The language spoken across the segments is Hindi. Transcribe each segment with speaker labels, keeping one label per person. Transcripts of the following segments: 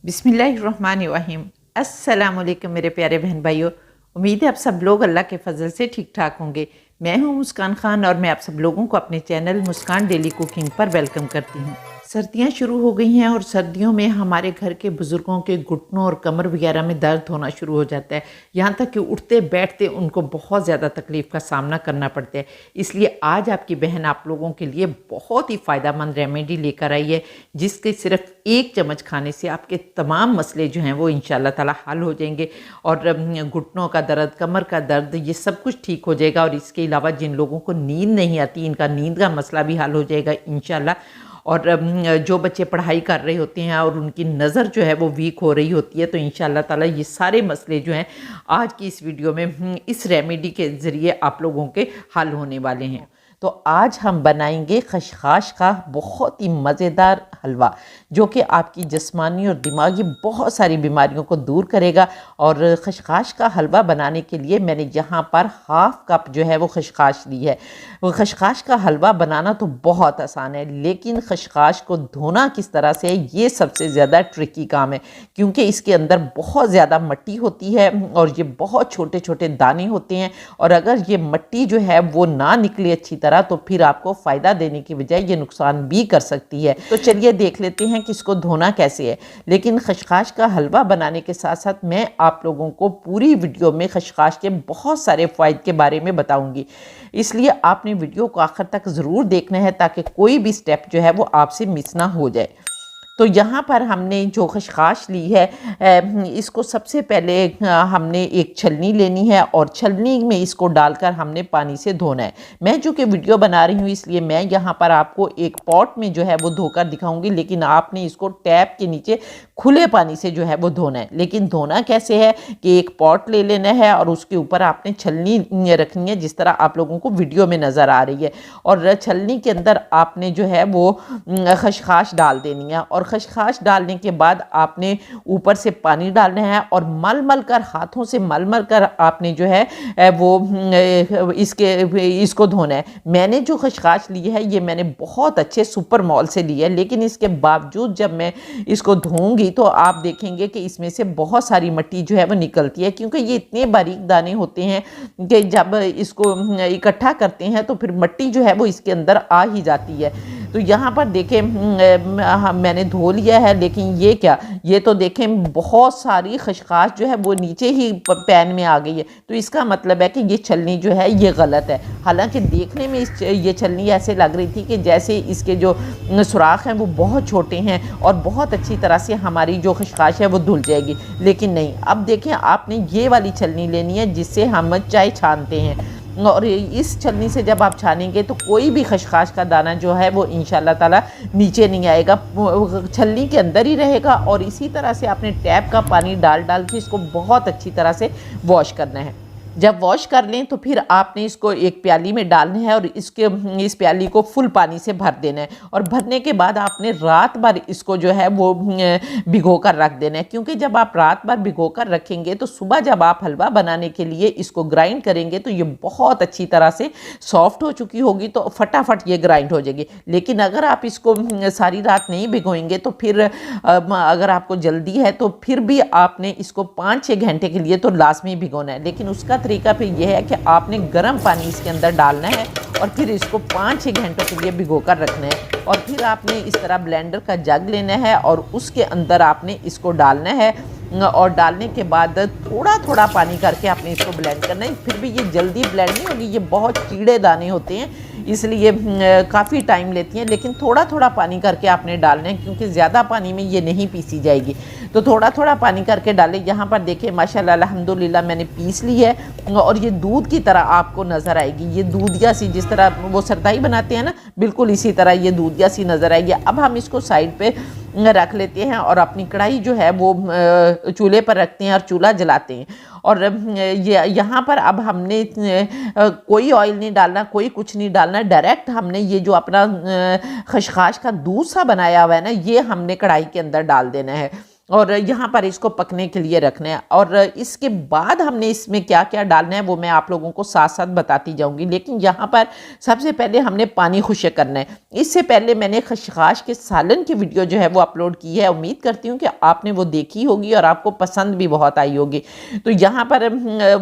Speaker 1: बिस्मिल्लाहिर्रहमानिर्रहीम। अस्सलामुअलैकुम मेरे प्यारे बहन भाइयों। उम्मीद है आप सब लोग अल्लाह के फजल से ठीक ठाक होंगे। मैं हूं मुस्कान खान और मैं आप सब लोगों को अपने चैनल मुस्कान डेली कुकिंग पर वेलकम करती हूं। सर्दियां शुरू हो गई हैं और सर्दियों में हमारे घर के बुज़ुर्गों के घुटनों और कमर वगैरह में दर्द होना शुरू हो जाता है। यहाँ तक कि उठते बैठते उनको बहुत ज़्यादा तकलीफ़ का सामना करना पड़ता है। इसलिए आज आपकी बहन आप लोगों के लिए बहुत ही फ़ायदेमंद रेमेडी लेकर आई है, जिसके सिर्फ 1 चम्मच खाने से आपके तमाम मसले जो हैं वो इंशाल्लाह ताला हल हो जाएंगे और घुटनों का दर्द, कमर का दर्द, ये सब कुछ ठीक हो जाएगा। और इसके अलावा जिन लोगों को नींद नहीं आती, इनका नींद का मसला भी हल हो जाएगा इंशाल्लाह। और जो बच्चे पढ़ाई कर रहे होते हैं और उनकी नज़र जो है वो वीक हो रही होती है, तो इंशाल्लाह ताला ये सारे मसले जो हैं आज की इस वीडियो में इस रेमेडी के ज़रिए आप लोगों के हल होने वाले हैं। तो आज हम बनाएंगे खशखाश का बहुत ही मज़ेदार हलवा, जो कि आपकी जिस्मानी और दिमागी बहुत सारी बीमारियों को दूर करेगा। और खशखाश का हलवा बनाने के लिए मैंने यहाँ पर हाफ़ कप जो है वो खशखाश ली है। वो खशखाश का हलवा बनाना तो बहुत आसान है, लेकिन खशखाश को धोना किस तरह से है ये सबसे ज़्यादा ट्रिकी काम है, क्योंकि इसके अंदर बहुत ज़्यादा मिट्टी होती है और ये बहुत छोटे छोटे दाने होते हैं। और अगर ये मिट्टी जो है वो ना निकले अच्छी तरह, तो फिर आपको फ़ायदा देने की बजाय ये नुकसान भी कर सकती है। तो चलिए देख लेते हैं कि इसको धोना कैसे है। लेकिन खशखाश का हलवा बनाने के साथ साथ मैं आप लोगों को पूरी वीडियो में खशखाश के बहुत सारे फ़ायदे के बारे में बताऊंगी, इसलिए आपने वीडियो को आखिर तक ज़रूर देखना है ताकि कोई भी स्टेप जो है वो आपसे मिस ना हो जाए। तो यहाँ पर हमने जो खशखाश ली है, इसको सबसे पहले हमने एक छलनी लेनी है और छलनी में इसको डालकर हमने पानी से धोना है। मैं जो कि वीडियो बना रही हूँ इसलिए मैं यहाँ पर आपको एक पॉट में जो है वो धोकर दिखाऊंगी, लेकिन आपने इसको टैप के नीचे खुले पानी से जो है वो धोना है। लेकिन धोना कैसे है कि एक पॉट ले लेना है और उसके ऊपर आपने छलनी रखनी है, जिस तरह आप लोगों को वीडियो में नज़र आ रही है। और छलनी के अंदर आपने जो है वो खशखाश डाल देनी है। और खशखाश डालने के बाद आपने ऊपर से पानी डालना है और मल मल कर, हाथों से मल मल कर आपने जो है वो इसको धोना है। मैंने जो खशखाश ली है ये मैंने बहुत अच्छे सुपर मॉल से ली है, लेकिन इसके बावजूद जब मैं इसको धोऊंगी तो आप देखेंगे कि इसमें से बहुत सारी मिट्टी जो है वो निकलती है, क्योंकि ये इतने बारीक दाने होते हैं कि जब इसको इकट्ठा करते हैं तो फिर मिट्टी जो है वो इसके अंदर आ ही जाती है। तो यहाँ पर देखें मैंने धो लिया है, लेकिन ये क्या, ये तो देखें बहुत सारी खशखाश जो है वो नीचे ही पैन में आ गई है। तो इसका मतलब है कि ये छलनी जो है ये गलत है। हालांकि देखने में ये छलनी ऐसे लग रही थी कि जैसे इसके जो सुराख हैं वो बहुत छोटे हैं और बहुत अच्छी तरह से हमारी जो खशखाश है वो धुल जाएगी, लेकिन नहीं। अब देखें आपने ये वाली छलनी लेनी है जिससे हम चाय छानते हैं, और इस छलनी से जब आप छानेंगे तो कोई भी खशखाश का दाना जो है वो इंशाल्लाह ताला नीचे नहीं आएगा, छलनी के अंदर ही रहेगा। और इसी तरह से आपने टैप का पानी डाल डाल के इसको बहुत अच्छी तरह से वॉश करना है। जब वॉश कर लें तो फिर आपने इसको एक प्याली में डालना है और इस प्याली को फुल पानी से भर देना है। और भरने के बाद आपने रात भर इसको जो है वो भिगो कर रख देना है, क्योंकि जब आप रात भर भिगो कर रखेंगे तो सुबह जब आप हलवा बनाने के लिए इसको ग्राइंड करेंगे तो ये बहुत अच्छी तरह से सॉफ्ट हो चुकी होगी, तो फटाफट ये ग्राइंड हो जाएगी। लेकिन अगर आप इसको सारी रात नहीं भिगोएंगे तो फिर अगर आपको जल्दी है तो फिर भी आपने इसको 5-6 घंटे के लिए तो लाजमी भिगोना है। लेकिन उसका तरीका फिर यह है कि आपने गर्म पानी इसके अंदर डालना है और फिर इसको 5-6 घंटों के लिए भिगो कर रखना है। और फिर आपने इस तरह ब्लेंडर का जग लेना है और उसके अंदर आपने इसको डालना है और डालने के बाद थोड़ा थोड़ा पानी करके आपने इसको ब्लेंड करना है। फिर भी ये जल्दी ब्लेंड नहीं होगी, ये बहुत कीड़े दाने होते हैं इसलिए काफ़ी टाइम लेती हैं, लेकिन थोड़ा थोड़ा पानी करके आपने डालना है, क्योंकि ज़्यादा पानी में ये नहीं पीसी जाएगी। तो थोड़ा थोड़ा पानी करके डालें। यहाँ पर देखें माशाल्लाह अल्हम्दुलिल्लाह मैंने पीस ली है और ये दूध की तरह आपको नज़र आएगी। ये दूधिया सी, जिस तरह वो सरताई बनाते हैं ना, बिल्कुल इसी तरह ये दूधिया सी नज़र आएगी। अब हम इसको साइड पे रख लेते हैं और अपनी कढ़ाई जो है वो चूल्हे पर रखते हैं और चूल्हा जलाते हैं। और यहाँ पर अब हमने कोई ऑयल नहीं डालना, कोई कुछ नहीं डालना, डायरेक्ट हमने ये जो अपना खशखाश का दूध सा बनाया हुआ है ना, ये हमने कढ़ाई के अंदर डाल देना है। और यहाँ पर इसको पकने के लिए रखना है। और इसके बाद हमने इसमें क्या क्या डालना है वो मैं आप लोगों को साथ साथ बताती जाऊँगी। लेकिन यहाँ पर सबसे पहले हमने पानी खुश्क करना है। इससे पहले मैंने खशखाश के सालन की वीडियो जो है वो अपलोड की है, उम्मीद करती हूँ कि आपने वो देखी होगी और आपको पसंद भी बहुत आई होगी। तो यहाँ पर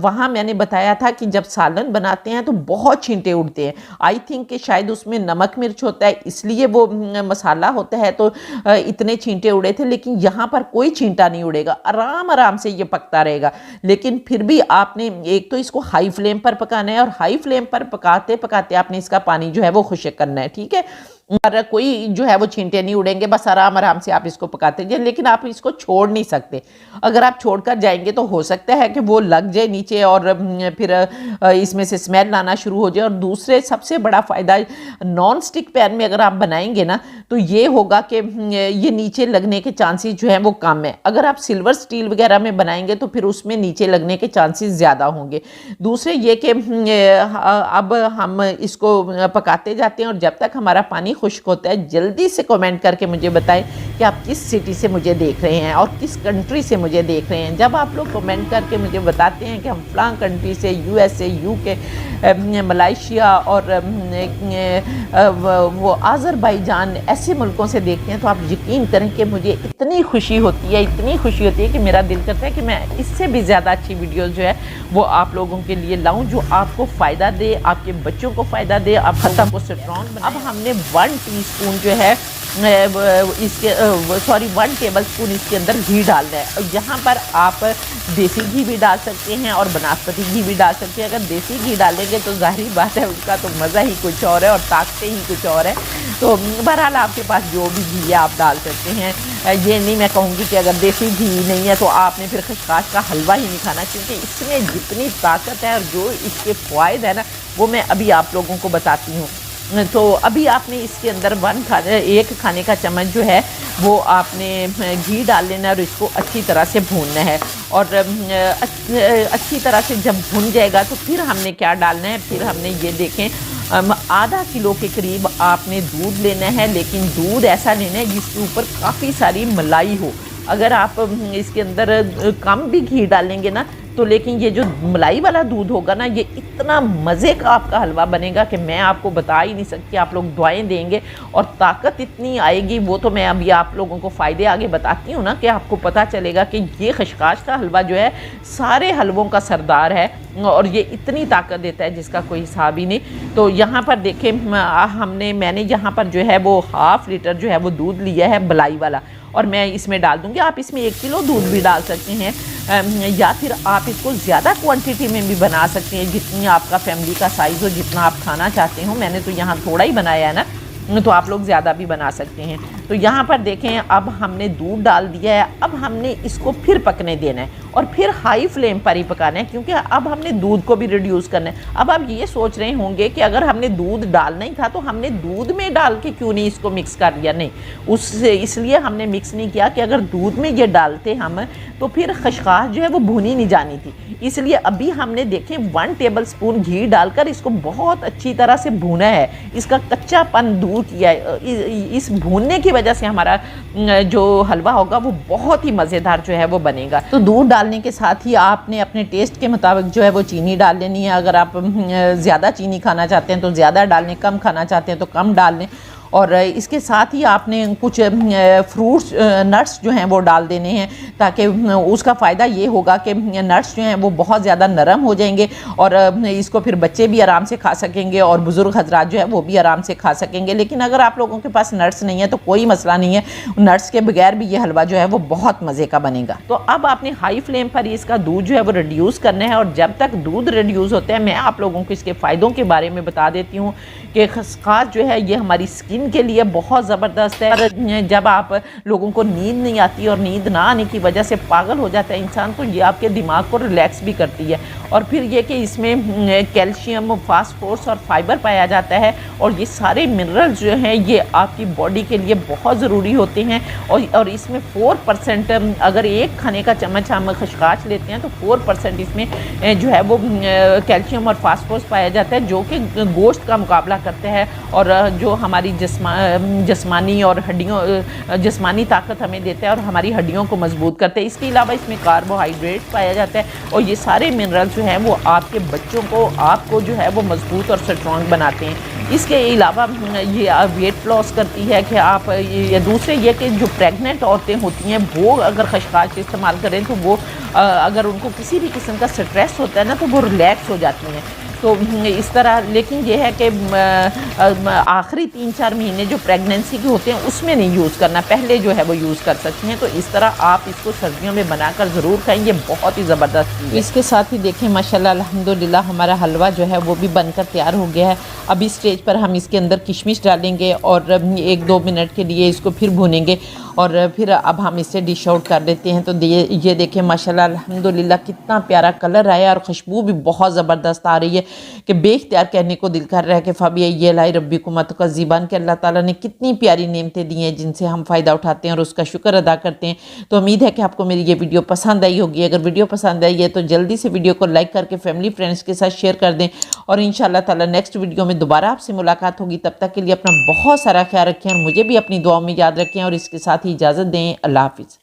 Speaker 1: वहाँ मैंने बताया था कि जब सालन बनाते हैं तो बहुत छींटे उड़ते हैं। आई थिंक कि शायद उसमें नमक मिर्च होता है इसलिए वो मसाला होता है तो इतने छींटे उड़े थे, लेकिन यहाँ पर कोई छींटा नहीं उड़ेगा, आराम आराम से ये पकता रहेगा। लेकिन फिर भी आपने एक तो इसको हाई फ्लेम पर पकाना है और हाई फ्लेम पर पकाते पकाते आपने इसका पानी जो है वो खुश्क करना है, ठीक है। और कोई जो है वो छींटे नहीं उड़ेंगे, बस आराम आराम से आप इसको पकाते जाइए। लेकिन आप इसको छोड़ नहीं सकते, अगर आप छोड़कर जाएंगे तो हो सकता है कि वो लग जाए नीचे और फिर इसमें से स्मेल आना शुरू हो जाए। और दूसरे सबसे बड़ा फ़ायदा नॉन स्टिक पैन में अगर आप बनाएंगे ना तो ये होगा कि ये नीचे लगने के चांसेस जो हैं वो कम है। अगर आप सिल्वर स्टील वगैरह में बनाएंगे तो फिर उसमें नीचे लगने के चांसेस ज़्यादा होंगे। दूसरे ये कि अब हम इसको पकाते जाते हैं और जब तक हमारा पानी खुश्क होता है जल्दी से कमेंट करके मुझे बताएं कि आप किस सिटी से मुझे देख रहे हैं और किस कंट्री से मुझे देख रहे हैं। जब आप लोग कमेंट करके मुझे बताते हैं कि हम फलां कंट्री से, यूएसए, यूके, मलाइशिया और वो आज़रबाईजान ऐसे मुल्कों से देखते हैं तो आप यकीन करें कि मुझे इतनी खुशी होती है, इतनी खुशी होती है कि मेरा दिल करता है कि मैं इससे भी ज़्यादा अच्छी वीडियोज़ जो है वो आप लोगों के लिए लाऊं जो आपको फ़ायदा दे, आपके बच्चों को फ़ायदा दे, आप खत्म को स्ट्रॉन्ग बनाए। अब हमने 1 टीस्पून जो है इसके 1 टेबलस्पून इसके अंदर घी डालना है। और यहाँ पर आप देसी घी भी डाल सकते हैं और बनास्पति घी भी डाल सकते हैं। अगर देसी घी डालेंगे तो जाहिर बात है उसका तो मज़ा ही कुछ और है और ताकतें ही कुछ और है। तो बहरहाल आपके पास जो भी घी है आप डाल सकते हैं। ये नहीं मैं कहूँगी कि अगर देसी घी नहीं है तो आपने फिर खशखाश का हलवा ही नहीं खाना, क्योंकि इसमें जितनी ताकत है और जो इसके फ़ायदे हैं ना वो मैं अभी आप लोगों को बताती हूँ। तो अभी आपने इसके अंदर 1 खाने का चम्मच जो है वो आपने घी डाल लेना है और इसको अच्छी तरह से भूनना है। और अच्छी तरह से जब भुन जाएगा तो फिर हमने क्या डालना है, फिर हमने ये देखें आधा किलो के करीब आपने दूध लेना है। लेकिन दूध ऐसा लेना है जिसके ऊपर काफ़ी सारी मलाई हो। अगर आप इसके अंदर कम भी घी डालेंगे ना तो लेकिन ये जो मलाई वाला दूध होगा ना ये इतना मज़े का आपका हलवा बनेगा कि मैं आपको बता ही नहीं सकती। आप लोग दुआएं देंगे और ताकत इतनी आएगी, वो तो मैं अभी आप लोगों को फ़ायदे आगे बताती हूँ ना कि आपको पता चलेगा कि ये खशखाश का हलवा जो है सारे हलवों का सरदार है और ये इतनी ताकत देता है जिसका कोई हिसाब ही नहीं। तो यहाँ पर देखें मैंने यहाँ पर जो है वो 1/2 लीटर जो है वो दूध लिया है मलाई वाला और मैं इसमें डाल दूँगी। आप इसमें 1 किलो दूध भी डाल सकते हैं या फिर आप इसको ज़्यादा क्वांटिटी में भी बना सकते हैं, जितनी आपका फैमिली का साइज़ हो, जितना आप खाना चाहते हो। मैंने तो यहाँ थोड़ा ही बनाया है ना, तो आप लोग ज़्यादा भी बना सकते हैं। तो यहाँ पर देखें अब हमने दूध डाल दिया है। अब हमने इसको फिर पकने देना है और फिर हाई फ्लेम पर ही पकाना है, क्योंकि अब हमने दूध को भी रिड्यूस करना है। अब आप ये सोच रहे होंगे कि अगर हमने दूध डालना ही था तो हमने दूध में डाल के क्यों नहीं इसको मिक्स कर दिया। नहीं, उससे इसलिए हमने मिक्स नहीं किया कि अगर दूध में ये डालते हम तो फिर खशखाश जो है वो भुनी नहीं जानी थी। इसलिए अभी हमने देखें 1 टेबलस्पून घी डालकर इसको बहुत अच्छी तरह से भूना है, इसका कच्चापन दूर किया है। इस भूनने की वजह से हमारा जो हलवा होगा वो बहुत ही मज़ेदार जो है वो बनेगा। तो दूध डालने के साथ ही आपने अपने टेस्ट के मुताबिक जो है वो चीनी डाल लेनी है। अगर आप ज़्यादा चीनी खाना चाहते हैं तो ज़्यादा डाल लें, कम खाना चाहते हैं तो कम डाल लें। और इसके साथ ही आपने कुछ फ्रूट्स नट्स जो हैं वो डाल देने हैं, ताकि उसका फ़ायदा ये होगा कि नट्स जो हैं वो बहुत ज़्यादा नरम हो जाएंगे और इसको फिर बच्चे भी आराम से खा सकेंगे और बुज़ुर्ग हजरात जो है वो भी आराम से खा सकेंगे। लेकिन अगर आप लोगों के पास नट्स नहीं है तो कोई मसला नहीं है, नट्स के बगैर भी ये हलवा जो है वो बहुत मज़े का बनेगा। तो अब आपने हाई फ्लेम पर इसका दूध जो है वो रिड्यूस करना है और जब तक दूध रिड्यूस होता है मैं आप लोगों को इसके फ़ायदों के बारे में बता देती हूँ कि खसखस जो है ये हमारी स्किन के लिए बहुत ज़बरदस्त है। और जब आप लोगों को नींद नहीं आती और नींद ना आने की वजह से पागल हो जाता है इंसान, तो ये आपके दिमाग को रिलैक्स भी करती है। और फिर ये कि इसमें कैल्शियम, फास्फोरस और फाइबर पाया जाता है और ये सारे मिनरल्स जो हैं ये आपकी बॉडी के लिए बहुत ज़रूरी होते हैं। और इसमें 4% अगर एक खाने का चम्मच हम खसखस लेते हैं तो 4% इसमें जो है वो कैल्शियम और फास्फोरस पाया जाता है, जो कि गोश्त का मुकाबला करते हैं और जो हमारी जिस्मानी और जिस्मानी ताकत हमें देता है और हमारी हड्डियों को मजबूत करता है। इसके अलावा इसमें कार्बोहाइड्रेट पाया जाता है और ये सारे मिनरल जो हैं वो आपके बच्चों को आपको जो है वो मजबूत और स्ट्रॉन्ग बनाते हैं। इसके अलावा ये वेट लॉस करती है कि आप ये दूसरे ये कि जो प्रेग्नेंट औरतें होती हैं वो अगर खशखाश इस्तेमाल करें तो वो अगर उनको किसी भी किस्म का स्ट्रेस होता है ना तो वो रिलैक्स हो जाती हैं। तो इस तरह, लेकिन ये है कि आखिरी 3-4 महीने जो प्रेगनेंसी के होते हैं उसमें नहीं यूज़ करना, पहले जो है वो यूज़ कर सकती हैं। तो इस तरह आप इसको सर्दियों में बनाकर ज़रूर खाएं, ये बहुत ही ज़बरदस्त चीज़ है। इसके साथ ही देखें माशाल्लाह अल्हम्दुलिल्लाह हमारा हलवा जो है वो भी बनकर तैयार हो गया है। अब इस स्टेज पर हम इसके अंदर किशमिश डालेंगे और 1-2 मिनट के लिए इसको फिर भूनेंगे और फिर अब हम इसे डिश आउट कर लेते हैं। तो ये देखें माशाल्लाह अल्हम्दुलिल्लाह कितना प्यारा कलर आया और खुशबू भी बहुत ज़बरदस्त आ रही है कि बेख्तियार कहने को दिल कर रहा है कि फ़ाबिया ये लाई रब्बी को मत का ज़ीबान के अल्लाह ताला ने कितनी प्यारी नेमतें दी हैं जिनसे हम फ़ायदा उठाते हैं और उसका शुक्र अदा करते हैं। तो उम्मीद है कि आपको मेरी ये वीडियो पसंद आई होगी। अगर वीडियो पसंद आई है तो जल्दी से वीडियो को लाइक करके फैमिली फ्रेंड्स के साथ शेयर कर दें और इंशाअल्लाह ताला नेक्स्ट वीडियो में दोबारा आपसे मुलाकात होगी। तब तक के लिए अपना बहुत सारा ख्याल रखें और मुझे भी अपनी दुआओं में याद रखें और इसके साथ ही इजाज़त दें। अल्लाह हाफ़िज़।